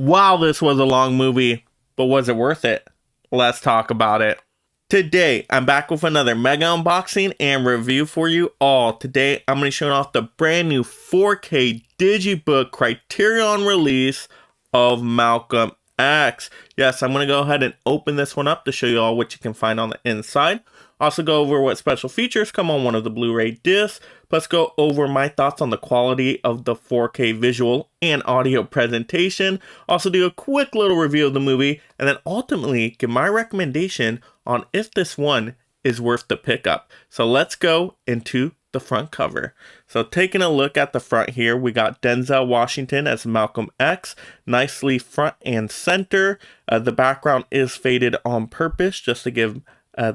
Wow, this was a long movie, but was it worth it? Let's talk about it. Today, I'm back with another mega unboxing and review for you all. Today, I'm going to be showing off the brand new 4K Digibook Criterion release of Malcolm X. Yes, I'm going to go ahead and open this one up to show you all what you can find on the inside. Also go over what special features come on one of the Blu-ray discs. Plus go over my thoughts on the quality of the 4K visual and audio presentation. Also do a quick little review of the movie. And then ultimately give my recommendation on if this one is worth the pickup. So let's go into the front cover. So taking a look at the front here, we got Denzel Washington as Malcolm X, nicely front and center. The background is faded on purpose just to give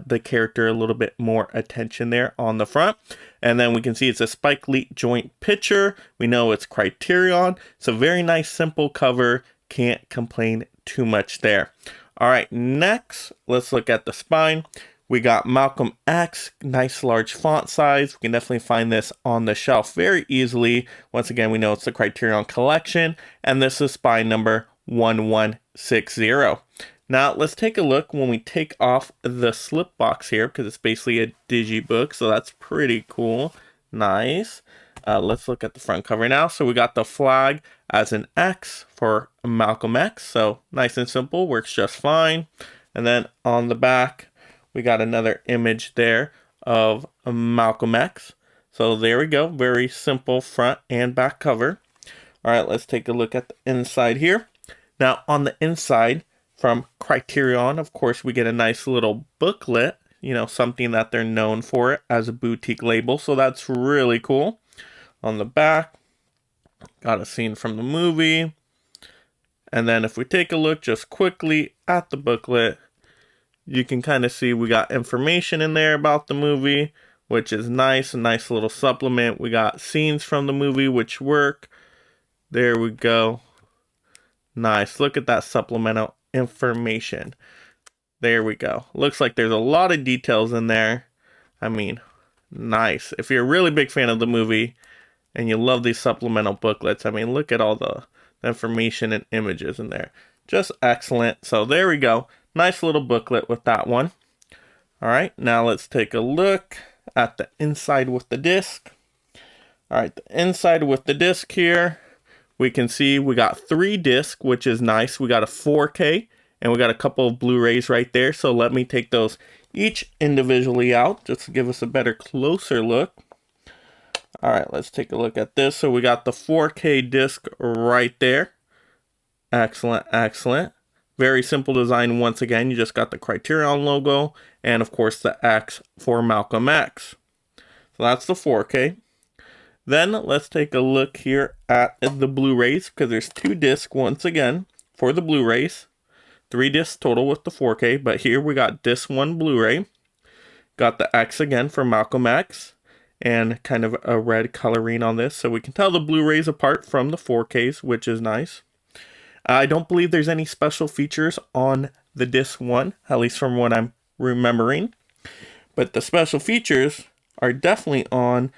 the character a little bit more attention there on the front. And then we can see it's a Spike Lee joint picture. We know it's Criterion. It's a very nice simple cover. Can't complain too much there. All right, next let's look at the spine. We got Malcolm X, nice large font size. We can definitely find this on the shelf very easily. Once again, we know it's the Criterion collection, and this is spine number 1160. Now, let's take a look when we take off the slip box here, because it's basically a digibook, so that's pretty cool. Nice. Let's look at the front cover now. So we got the flag as an X for Malcolm X, so nice and simple, works just fine. And then on the back, we got another image there of Malcolm X. So there we go, very simple front and back cover. All right, let's take a look at the inside here. Now, on the inside, from Criterion, of course, we get a nice little booklet, you know, something that they're known for as a boutique label. So that's really cool. On the back, got a scene from the movie. And then if we take a look just quickly at the booklet, you can kind of see we got information in there about the movie, which is nice, a nice little supplement. We got scenes from the movie, which work. There we go. Nice. Look at that supplemental information. There we go. Looks like there's a lot of details in there. I mean, nice. If you're a really big fan of the movie and you love these supplemental booklets, I mean, look at all the information and images in there. Just excellent. So there we go. Nice little booklet with that one. All right, now let's take a look at the inside with the disc. All right, the inside with the disc here, we can see we got 3 discs, which is nice. We got a 4K and we got a couple of Blu-rays right there. So let me take those each individually out just to give us a better, closer look. All right, let's take a look at this. So we got the 4K disc right there. Excellent, excellent. Very simple design once again. You just got the Criterion logo and of course the X for Malcolm X. So that's the 4K. Then let's take a look here at the Blu-rays, because there's 2 discs once again for the Blu-rays. 3 discs total with the 4K, but here we got disc 1 Blu-ray. Got the X again for Malcolm X, and kind of a red coloring on this, so we can tell the Blu-rays apart from the 4Ks, which is nice. I don't believe there's any special features on the disc 1, at least from what I'm remembering. But the special features are definitely on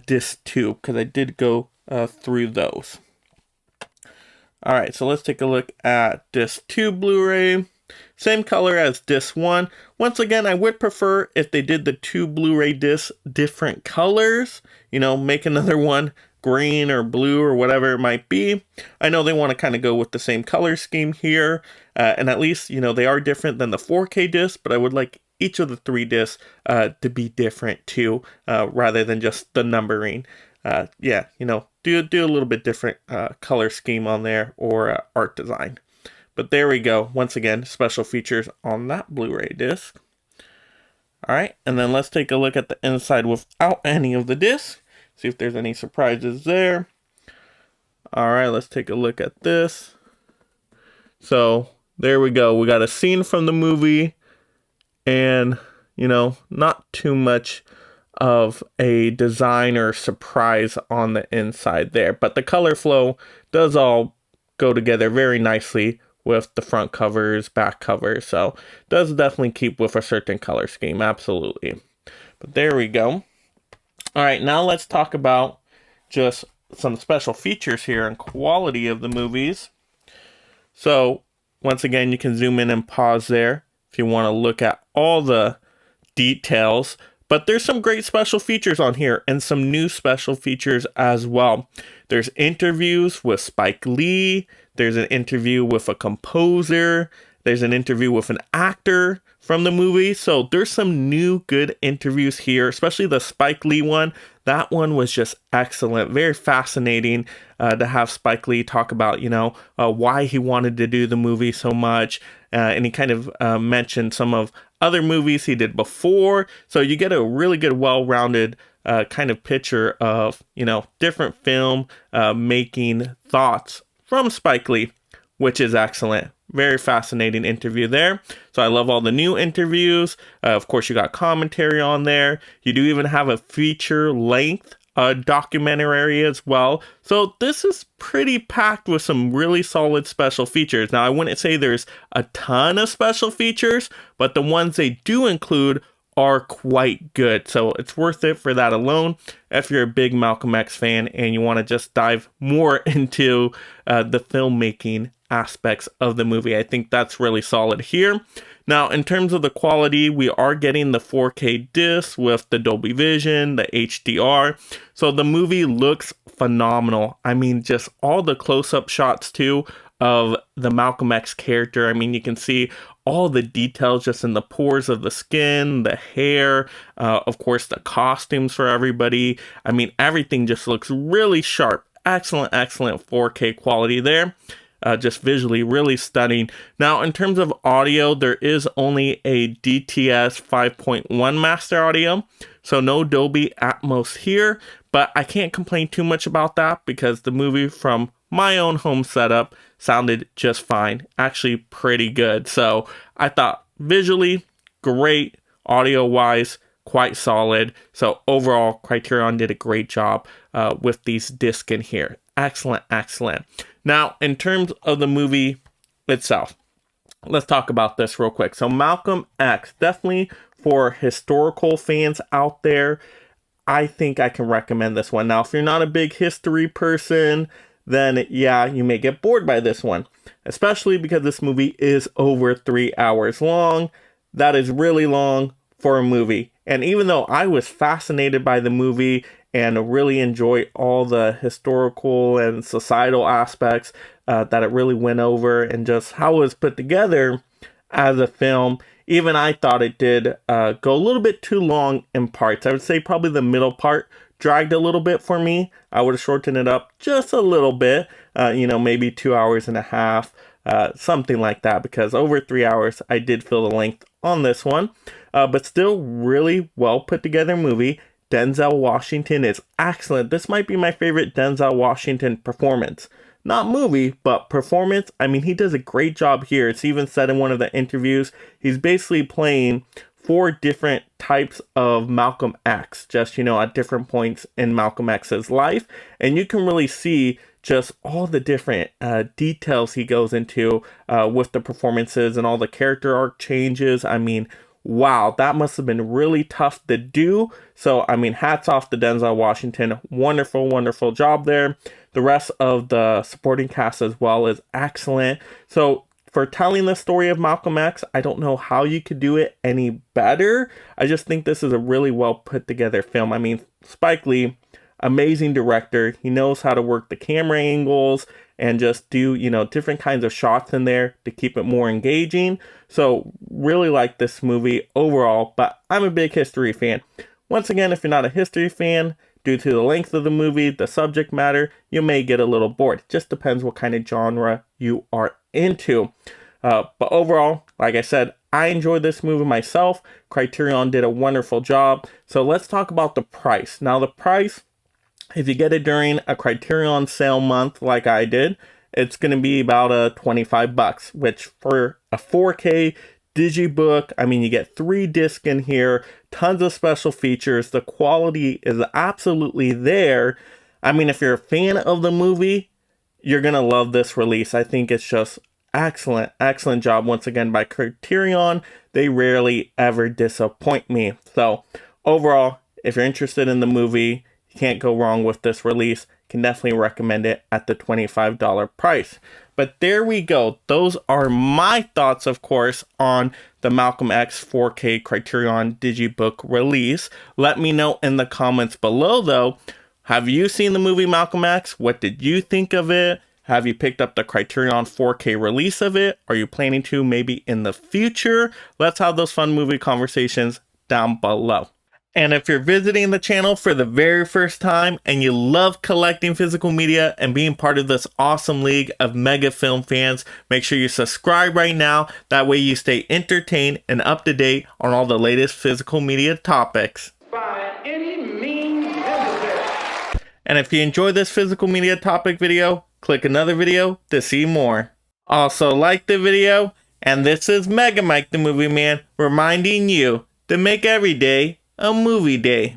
disc 2, because I did go through those. All right, so let's take a look at disc 2 Blu-ray. Same color as disc 1. Once again, I would prefer if they did the 2 Blu-ray discs different colors. You know, make another one green or blue or whatever it might be. I know they want to kind of go with the same color scheme here. And at least, you know, they are different than the 4K disc, but I would like each of the 3 discs to be different too, rather than just the numbering. Yeah, you know, do a little bit different color scheme on there or art design. But there we go. Once again, special features on that Blu-ray disc. All right, and then let's take a look at the inside without any of the discs. See if there's any surprises there. All right, let's take a look at this. So there we go. We got a scene from the movie. And, you know, not too much of a design or surprise on the inside there. But the color flow does all go together very nicely with the front covers, back covers. So does definitely keep with a certain color scheme. Absolutely. But there we go. All right, now let's talk about just some special features here and quality of the movies. So once again, you can zoom in and pause there if you want to look at all the details. But there's some great special features on here and some new special features as well. There's interviews with Spike Lee. There's an interview with a composer. There's an interview with an actor from the movie. So there's some new good interviews here, especially the Spike Lee one. That one was just excellent. Very fascinating to have Spike Lee talk about, why he wanted to do the movie so much. And he kind of mentioned some of other movies he did before. So you get a really good, well-rounded kind of picture of, different film making thoughts from Spike Lee, which is excellent. Very fascinating interview there. So I love all the new interviews. Of course, you got commentary on there. You do even have a feature-length documentary as well. So this is pretty packed with some really solid special features. Now, I wouldn't say there's a ton of special features, but the ones they do include are quite good. So it's worth it for that alone if you're a big Malcolm X fan and you want to just dive more into the filmmaking aspects of the movie. I think that's really solid here. Now, in terms of the quality, we are getting the 4K disc with the Dolby Vision, the HDR. So the movie looks phenomenal. I mean, just all the close-up shots too of the Malcolm X character. I mean, you can see all the details just in the pores of the skin, the hair, of course, the costumes for everybody. I mean, everything just looks really sharp. Excellent 4K quality there. Just visually really stunning. Now, in terms of audio, there is only a DTS 5.1 master audio, so no Dolby Atmos here, but I can't complain too much about that because the movie from my own home setup sounded just fine, actually pretty good. So I thought visually great, audio-wise quite solid. So overall, Criterion did a great job with these discs in here. Excellent. Now, in terms of the movie itself, let's talk about this real quick. So Malcolm X, definitely for historical fans out there, I think I can recommend this one. Now, if you're not a big history person, then yeah, you may get bored by this one, especially because this movie is over 3 hours long. That is really long for a movie. And even though I was fascinated by the movie and really enjoy all the historical and societal aspects that it really went over and just how it was put together as a film, even I thought it did go a little bit too long in parts. I would say probably the middle part dragged a little bit for me. I would have shortened it up just a little bit, maybe 2 hours and a half, something like that, because over 3 hours, I did feel the length on this one, but still really well put together movie. Denzel Washington is excellent. This might be my favorite Denzel Washington performance. Not movie, but performance. I mean, he does a great job here. It's even said in one of the interviews, he's basically playing 4 different types of Malcolm X, just, at different points in Malcolm X's life. And you can really see just all the different details he goes into with the performances and all the character arc changes. I mean, wow, that must have been really tough to do. So, I mean, hats off to Denzel Washington. Wonderful job there. The rest of the supporting cast as well is excellent. So, for telling the story of Malcolm X, I don't know how you could do it any better. I just think this is a really well put together film. I mean, Spike Lee, amazing director. He knows how to work the camera angles and just do, different kinds of shots in there to keep it more engaging. So really like this movie overall, but I'm a big history fan. Once again, if you're not a history fan, due to the length of the movie, the subject matter, you may get a little bored. It just depends what kind of genre you are into. But overall, like I said, I enjoyed this movie myself. Criterion did a wonderful job. So let's talk about the price. Now the price, if you get it during a Criterion sale month like I did, it's going to be about $25, which for a 4K digibook, I mean, you get 3 discs in here, tons of special features. The quality is absolutely there. I mean, if you're a fan of the movie, you're going to love this release. I think it's just excellent job once again by Criterion. They rarely ever disappoint me. So overall, if you're interested in the movie, you can't go wrong with this release. Can definitely recommend it at the $25 price. But But there we go. Those are my thoughts, of course, on the Malcolm X 4K Criterion Digibook release. Let me know in the comments below, though. Have you seen the movie Malcolm X? What did you think of it? Have you picked up the Criterion 4K release of it? Are you planning to maybe in the future? Let's have those fun movie conversations down below. And if you're visiting the channel for the very first time and you love collecting physical media and being part of this awesome league of mega film fans, make sure you subscribe right now. That way you stay entertained and up to date on all the latest physical media topics. By any means necessary. And if you enjoyed this physical media topic video, click another video to see more. Also like the video, and this is Mega Mike the Movie Man reminding you to make every day a movie day.